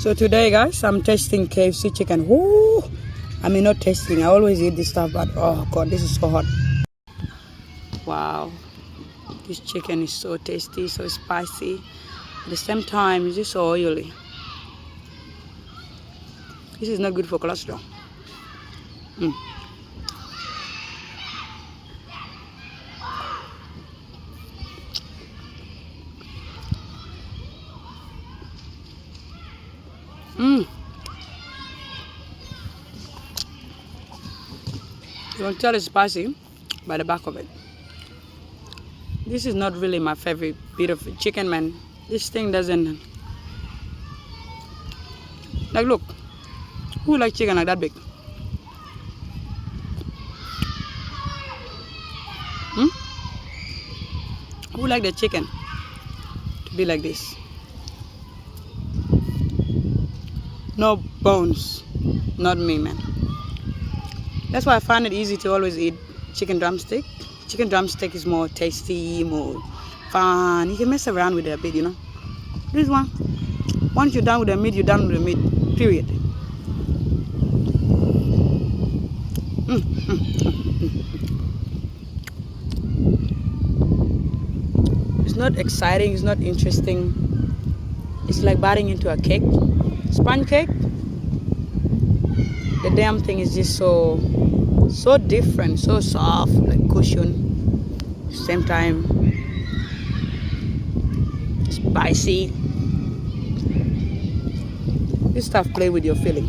So today, guys, I'm testing KFC chicken. Woo! I mean, not testing. I always eat this stuff, but oh god, this is so hot. Wow, this chicken is so tasty, so spicy. At the same time, it's just so oily. This is not good for cholesterol. Mm. Mm. You can tell it's spicy by the back of it. This is not really my favorite bit of chicken, man. This thing doesn't... Like, look. Who likes chicken like that big? Hmm? Who like the chicken to be like this? No bones. Not me, man. That's why I find it easy to always eat chicken drumstick. Chicken drumstick is more tasty, more fun. You can mess around with it a bit, you know. This one, once you're done with the meat, you're done with the meat. Period. It's not exciting, it's not interesting. It's like biting into a cake. Sponge cake. The damn thing is just so different, so soft, like cushion. Same time, spicy. This stuff play with your feeling.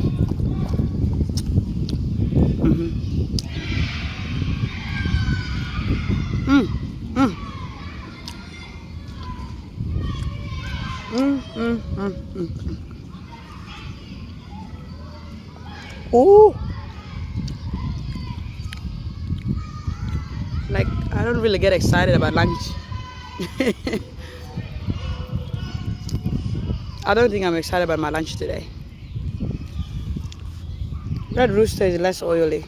Oh, like I don't really get excited about lunch. I don't think I'm excited about my lunch today. Red Rooster is less oily,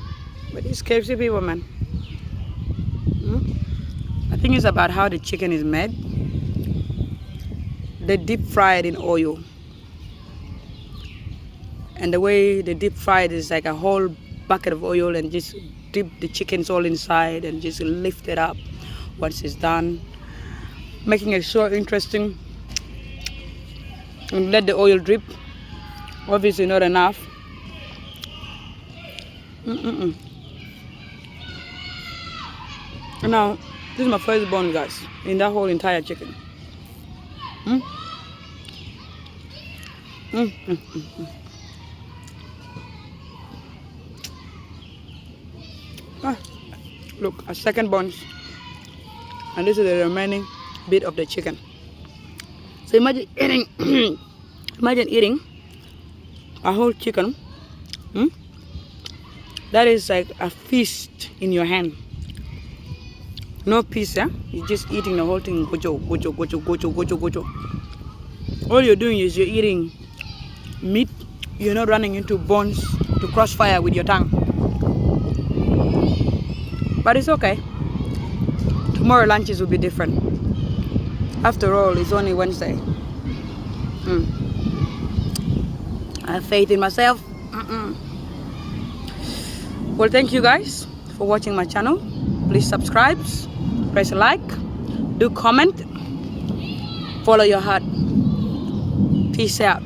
but these KFC people, man. I think it's about how the chicken is made. They deep fry it in oil. And the way they deep fry it is like a whole bucket of oil and just dip the chickens all inside and just lift it up once it's done. Making it so interesting. And let the oil drip. Obviously not enough. And now, this is my first bone, guys, in that whole entire chicken. Look, a second bone, and this is the remaining bit of the chicken. So imagine eating a whole chicken. That is like a feast in your hand. No piece, yeah? You're just eating the whole thing. Kojo, kojo, kojo, kojo, kojo, kojo. All you're doing is you're eating meat. You're not running into bones to crossfire with your tongue. But it's okay. Tomorrow lunches will be different. After all, it's only Wednesday. I have faith in myself. Well, thank you guys for watching my channel. Please subscribe, press a like, do comment, follow your heart. Peace out.